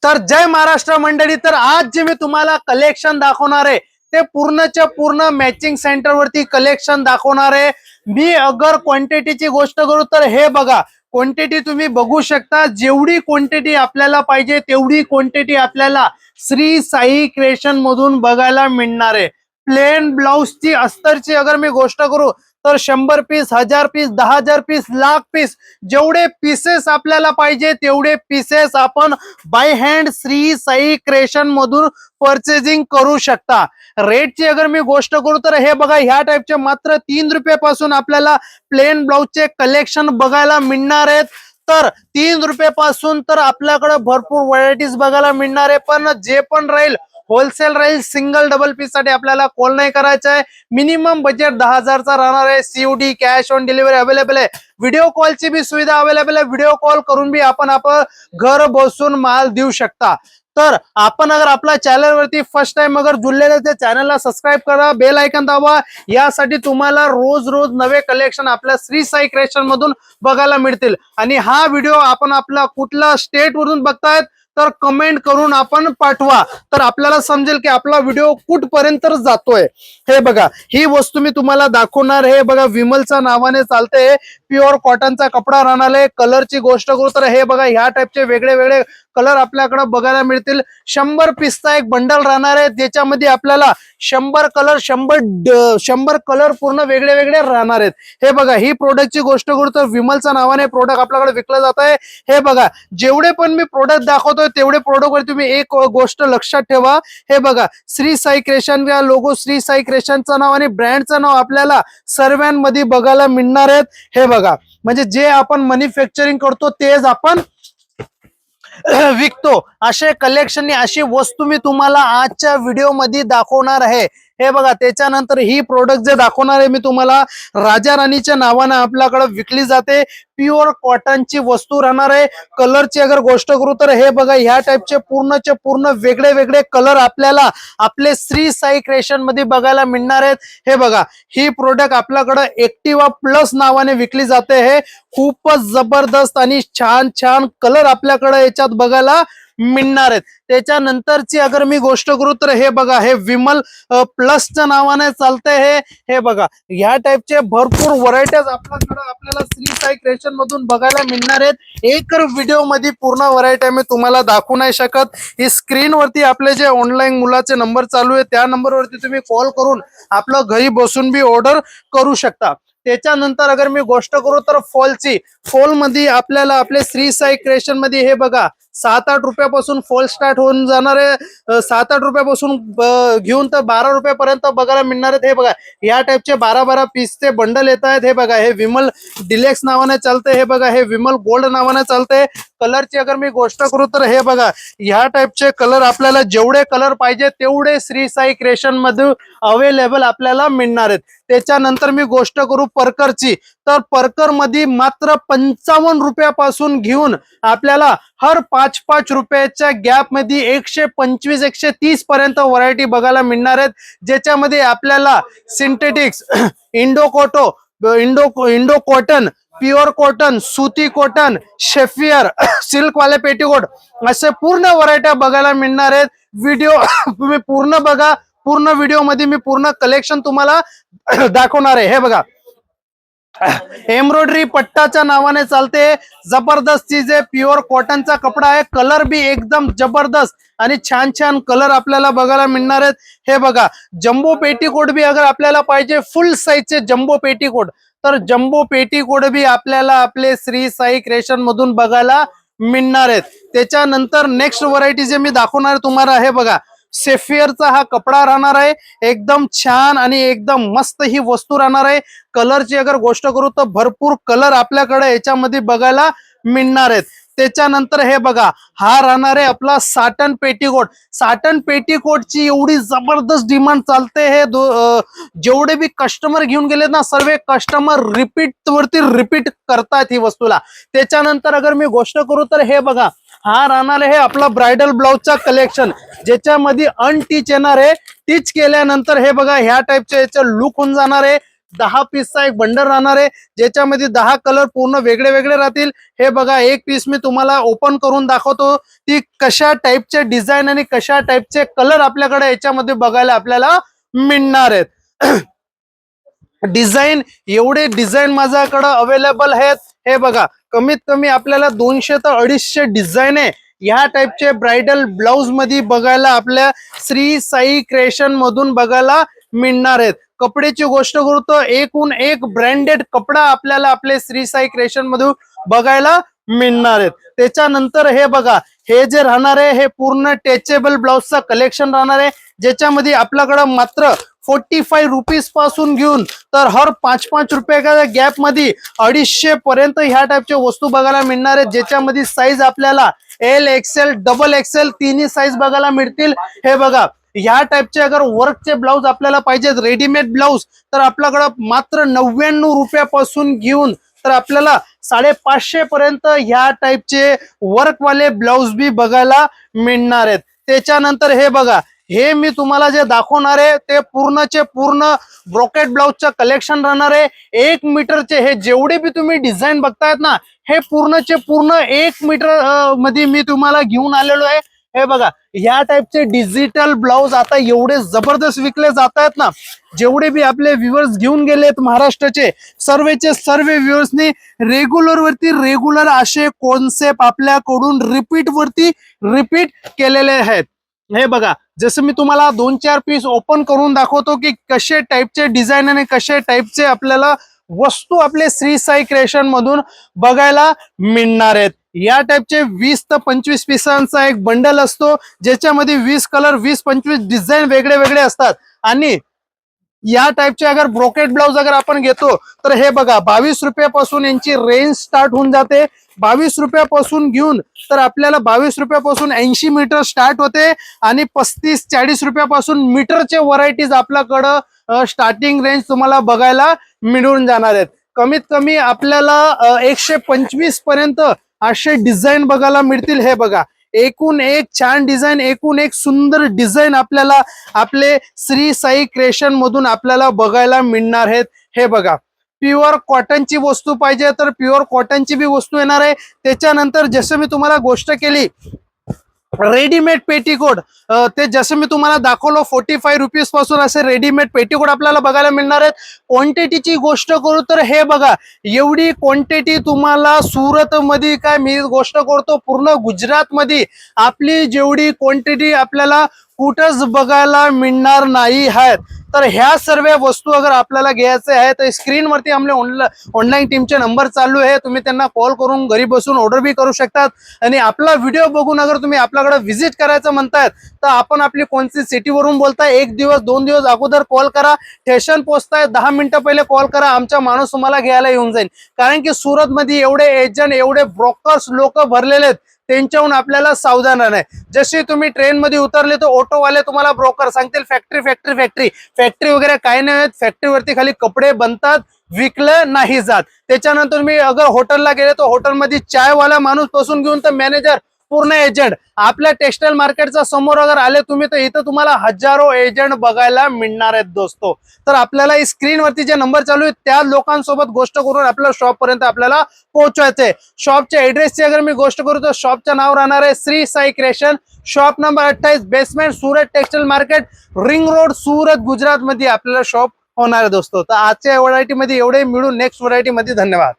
तर जय महाराष्ट्र मंडळी, तर आज जे मी तुम्हाला कलेक्शन दाखवणार आहे ते पूर्णच्या पूर्ण मॅचिंग सेंटर वरती कलेक्शन दाखवणार आहे। मी अगर क्वांटिटीची गोष्ट करू तर हे बघा, क्वांटिटी तुम्ही बघू शकता। जेवढी क्वांटिटी आपल्याला पाहिजे तेवढी क्वांटिटी आपल्याला श्री साई क्रिएशन मधून बघायला मिळणार आहे। प्लेन ब्लाउजची अस्तरची अगर मी गोष्ट करू तर 100 piece, 1000 piece, 10,000 piece, lakh piece, जेवढे पीसेस आपल्याला पाहिजे तेवढे पीसेस आपण by hand Shri Sai creation मधून परचेजिंग करू शकता। रेटची अगर मी गोष्ट करू तर हे बघा, ह्या टाइपचे मात्र 3 रुपयापासून आपल्याला प्लेन ब्लाउजचे कलेक्शन बघायला मिळणार आहेत। तर 3 रुपयापासून तर आपल्याकडे भरपूर व्हरायटीज बघायला मिळणार आहे। पण जे पण राहील होलसेल राहील, सिंगल डबल पीस साठी आपल्याला कॉल नाही करायचा आहे। मिनिमम बजेट 10,000 चा राहणार आहे। COD cash on delivery available आहे। व्हिडिओ कॉलची भी सुविधा अवेलेबल आहे। व्हिडिओ कॉल करून भी आपण घर बसून माल देऊ शकता। तर आपण अगर आपल्या चॅनल वरती फर्स्ट टाइम अगर जुळलेले तर चॅनलला सबस्क्राइब करा, बेल आयकॉन दाबा। यासाठी तुम्हाला रोज रोज नवे कलेक्शन आपल्या श्री साई क्रिएशन मधून बघायला मिळतील। आणि हा व्हिडिओ आपण आपला कुठला स्टेट वरून बघतायत तर कमेंट करून आपण पाठवा, तर आपल्याला समजेल की आपला व्हिडिओ कुठपर्यंत जातोय। हे बघा, ही वस्तू मी तुम्हाला दाखवणार। हे बघा, विमलच्या नावाने चालते, प्युअर कॉटनचा कपडा राहणार आहे। कलरची गोष्ट करू तर हे बघा, ह्या टाइपचे वेगळे वेगळे कलर आपल्याकडे बघायला मिळतील। 100 पीसचा एक बंडल राहणार आहे, ज्याच्यामध्ये आपल्याला 100 कलर पूर्ण वेगळे वेगळे राहणार आहेत। हे बघा, ही प्रोडक्टची गोष्ट करू तर विमलच्या नावाने प्रोडक्ट आपल्याकडे विकलं जात आहे। हे बघा, जेवढे पण मी प्रोडक्ट दाखवतोय तेवढे प्रोडक्ट वर तुम्ही एक गोष्ट लक्षात ठेवा। हे बघा, श्री साई क्रिएशन या लोगो, श्री साई क्रिएशनचं नाव आणि ब्रँडचं नाव आपल्याला सर्वांमध्ये बघायला मिळणार आहेत। हे बघा, म्हणजे जे आपण मॅन्युफॅक्चरिंग करतो तेच आपण विकतो। असे कलेक्शन, अशी वस्तू मी तुम्हाला आजच्या व्हिडिओ मध्ये दाखवणार आहे। हे बघा, त्याच्यानंतर ही प्रोडक्ट जे दाखवणार आहे मी तुम्हाला, राजा राणीच्या नावाने आपल्याकडे विकली जाते। प्युअर कॉटनची वस्तू राहणार आहे। कलरची अगर गोष्ट करू तर हे बघा, ह्या टाइपचे पूर्णचे पूर्ण वेगळे वेगळे कलर आपल्याला आपले श्री साई क्रिएशन मध्ये बघायला मिळणार आहेत। हे बघा, ही प्रोडक्ट आपल्याकडे एक्टिवा प्लस नावाने विकली जाते। हे खूपच जबरदस्त आणि छान छान कलर आपल्याकडे याच्यात बघायला मिळणार आहेत। त्याच्यानंतरची अगर मी गोष्ट करू तर हे बघा, हे विमल प्लसच्या नावाने चालते। हे बघा, ह्या टाइपचे भरपूर व्हरायटीज आपल्याला श्री साई क्रिएशन मधून बघायला मिळणार आहेत। एक व्हिडिओ मध्ये पूर्ण व्हरायटी मी तुम्हाला दाखवू नाही शकत। ही स्क्रीन वरती आपले जे ऑनलाईन मुलाचे नंबर चालू आहे त्या नंबर वरती तुम्ही कॉल करून आपलं घरी बसून भी ऑर्डर करू शकता। त्याच्यानंतर अगर मी गोष्ट करू तर फॉलची, फॉल मध्ये आपल्याला आपले श्री साई क्रिएशन मध्ये हे बघा 7-8 रुपयापासून फॉल स्टार्ट होऊन जाणार आहे। 7-8 रुपयापासून घेऊन तर 12 रुपयापर्यंत बघायला मिळणार आहेत। हे बघा, या टाइपचे 12-12 पीसचे बंडल येत आहेत। हे बघा, हे विमल डिलेक्स नावाने चालते। हे बघा, हे विमल गोल्ड नावाने चालते। कलरची अगर मी गोष्ट करू तर हे बघा, ह्या टाइपचे कलर आपल्याला जेवढे कलर पाहिजे तेवढे श्री साई क्रिएशन मध्ये अवेलेबल आपल्याला मिळणार आहेत। त्याच्यानंतर मी गोष्ट करू परकरची, तर परकर मध्ये मात्र 55 रुपयापासून घेऊन आपल्याला हर 5-5 रुपयाच्या गॅप मध्ये 125-130 पर्यंत व्हरायटी बघायला मिळणार आहेत। ज्याच्यामध्ये आपल्याला synthetics, Indo cotton, pure cotton, सुती कॉटन, शेफियर, सिल्क वाले पेटीकोट, असे पूर्ण व्हरायटी बघायला मिळणार आहेत। व्हिडिओ तुम्ही पूर्ण बघा। पूर्ण व्हिडिओ मध्ये मी पूर्ण कलेक्शन तुम्हाला दाखवणार आहे। हे बघा, एम्ब्रॉयडरी पट्टाच्या नावाने चालते। जबरदस्त चीज आहे, प्युअर कॉटनचा कपडा आहे। कलर भी एकदम जबरदस्त आणि छान छान कलर आपल्याला बघायला मिळणार आहेत। हे बघा, जम्बो पेटीकोट भी अगर आपल्याला पाहिजे फुल साईजचे जम्बो पेटीकोट, तर जम्बो पेटीकोट भी आपल्याला आपले श्री साई क्रिएशन मधून बघायला मिळणार आहेत। त्याच्यानंतर नेक्स्ट व्हरायटी जे मी दाखवणार तुम्हाला, हे बघा, सेफियरचा हा कपडा राहणार आहे। एकदम छान आणि एकदम मस्त ही वस्तू राहणार आहे। कलरची अगर गोष्ट करू तर भरपूर कलर आपल्याकडे याच्यामध्ये बघायला मिळणार आहेत। त्याच्यानंतर हे बघा, हा राहणार आहे आपला साटन पेटीकोट। साटन पेटीकोटची एवढी जबरदस्त डिमांड चालते। हे जेवढे भी कस्टमर घेऊन गेले ना, सर्व कस्टमर रिपीट करतात ही वस्तूला। त्याच्यानंतर अगर मी गोष्ट करू तर हे बघा, हा राहणार आहे आपला ब्राइडल ब्लाउजचा कलेक्शन, ज्याच्यामध्ये अनटीच येणार आहे। टीच केल्यानंतर हे बघा, ह्या टाइपचे याचं लुक होऊन जाणार आहे। 10 पीसचा एक बंडल राहणार आहे, ज्याच्यामध्ये 10 कलर पूर्ण वेगळे वेगळे राहतील. हे बघा, एक पीस मी तुम्हाला ओपन करून दाखवतो, ती कशा टाईपचे डिझाईन आणि कशा टाईपचे कलर आपल्याकडे याच्यामध्ये बघायला आपल्याला मिळणार आहेत. डिझाईन, एवढे डिझाईन माझ्याकडे अवेलेबल आहेत. हे बघा, कमीत कमी आपल्याला 200 ते 250 डिझाईन आहे ह्या टाईपचे ब्राइडल ब्लाउज मध्ये बघायला आपल्या श्री साई क्रिएशन मधून बघायला मिळणार आहेत. कपड्याची गोष्ट करू तर एकूण एक ब्रँडेड कपडा आपल्याला आपले श्री साई क्रिएशन मधून बघायला मिळणार आहेत. त्याच्यानंतर हे बघा, हे जे राहणार आहे हे पूर्ण टचेबल ब्लाउजचा कलेक्शन राहणार आहे, ज्याच्यामध्ये आपल्याकडे मात्र 45 रुपीज पासून घेऊन तर हर 5-5 रुपयाच्या गॅप मध्ये 250 पर्यंत ह्या टाईपचे वस्तू बघायला मिळणार आहेत, ज्याच्यामध्ये साईज आपल्याला एल एक्सेल डबल एक्सेल तिन्ही साईज बघायला मिळतील. हे बघा, ह्या टाईपचे अगर वर्कचे ब्लाउज आपल्याला पाहिजेत रेडीमेड ब्लाउज तर आपल्याकडे मात्र 99 रुपयापासून घेऊन तर आपल्याला 550 पर्यंत ह्या टाईपचे वर्कवाले ब्लाउज बी बघायला मिळणार आहेत. त्याच्यानंतर हे बघा, हे मी तुम्हाला जे दाखवणार आहे ते पूर्णचे पूर्ण ब्रोकेट ब्लाउजचं कलेक्शन राहणार आहे. 1 मीटरचे हे जेवढे बी तुम्ही डिझाईन बघतायत ना, हे पूर्णचे पूर्ण 1 मीटर मध्ये मी तुम्हाला घेऊन आलेलो आहे. हे बघा, ह्या टाईपचे डिजिटल ब्लाउज आता एवढे जबरदस्त विकले जात आहेत ना, जेवढे बी आपले व्ह्युअर्स घेऊन गेलेत महाराष्ट्राचे सर्वेचे सर्व व्ह्युअर्सनी रेग्युलर असे कॉन्सेप्ट आपल्याकडून रिपीट केलेले आहेत. हे बघा, जसं मी तुम्हाला 2-4 पीस ओपन करून दाखवतो की कसे टाईपचे डिझाईन आणि कसे टाईपचे आपल्याला वस्तू आपले श्री साई क्रिएशन मधून बघायला मिळणार आहेत. या टाईपचे 20 ते 25 पीसांचा एक बंडल असतो, ज्याच्यामध्ये 20 कलर 20-25 डिझाईन वेगळे वेगळे असतात. आणि या टाईपचे अगर ब्रोकेट ब्लाउज अगर आपण घेतो तर हे बघा, 22 रुपयापासून यांची रेंज स्टार्ट होऊन जाते. 22 रुपयापासून घेऊन तर आपल्याला 22 रुपयापासून 80 मीटर स्टार्ट होते आणि 35-40 रुपयापासून मीटरचे व्हरायटीज आपल्याकडं स्टार्टिंग रेंज तुम्हाला बघायला मिळून जाणार आहेत. कमीत कमी आपल्याला 125 पर्यंत असे डिझाईन बघायला मिळतील. हे बघा, एकूण एक छान डिझाईन, एकूण एक सुंदर डिझाईन आपल्याला आपले श्री साई क्रिएशन मधून आपल्याला बघायला मिळणार आहेत. हे बघा, प्युअर कॉटनची वस्तू पाहिजे तर प्युअर कॉटनची बी वस्तू येणार आहे. त्याच्यानंतर जसं मी तुम्हाला गोष्ट केली रेडीमेड पेटीकोट, ते जसं मी तुम्हाला दाखवलं 45 रुपीज पासून असे रेडीमेड पेटीकोट आपल्याला बघायला मिळणार आहेत. क्वांटिटीची गोष्ट करू तर हे बघा, एवढी क्वांटिटी तुम्हाला सुरत मध्ये काय मी गोष्ट करतो पूर्ण गुजरात मध्ये आपली जेवढी क्वांटिटी आपल्याला कुठंच बघायला मिळणार नाही आहेत. तर ह्या सर्व वस्तू अगर आपल्याला घ्यायचे आहे तर स्क्रीनवरती आपले ऑनलाईन टीमचे नंबर चालू आहे, तुम्ही त्यांना कॉल करून घरी बसून ऑर्डर बी करू शकतात. आणि आपला व्हिडिओ बघून अगर तुम्ही आपल्याकडे व्हिजिट करायचं म्हणतायत तर आपण आपली कोणती सिटीवरून बोलताय 1 दिवस 2 दिवस अगोदर कॉल करा. स्टेशन पोहोचताय 10 मिनिटं पहिले कॉल करा, आमचा माणूस तुम्हाला घ्यायला येऊन जाईल. कारण की सुरत मध्ये एवढे एजंट एवढे ब्रोकर्स लोक भरलेले आहेत, त्यांच्याहून आपल्याला सावधान नाही. जसे तुम्ही ट्रेन मध्ये उतरले तर ऑटोवाले तुम्हाला ब्रोकर सांगतील फॅक्टरी वगैरे काही नाही. फॅक्टरीवरती खाली कपडे बनतात, विकलं नाही जात. त्याच्यानंतर मी अगर हॉटेलला गेले तर हॉटेलमध्ये चायवाला माणूस पासून घेऊन तर मॅनेजर पूर्ण एजंट आपल्या टेक्सटाईल मार्केटच्या समोर अगर आले तुम्ही तर इथं तुम्हाला हजारो एजंट बघायला मिळणार आहेत दोस्तो. तर आपल्याला स्क्रीनवरती जे नंबर चालू आहे त्या लोकांसोबत गोष्ट करून आपल्या शॉप पर्यंत आपल्याला पोहोचवायचंय. शॉपच्या ऍड्रेसची अगर मी गोष्ट करू तर शॉपचं नाव राहणार आहे Shri Sai creation, shop number 28, basement, Surat textile market, ring road, Surat, Gujarat मध्ये आपल्याला शॉप होणार आहे दोस्तो. तर आजच्या व्हरायटी मध्ये एवढे मिळून नेक्स्ट व्हरायटी मध्ये धन्यवाद.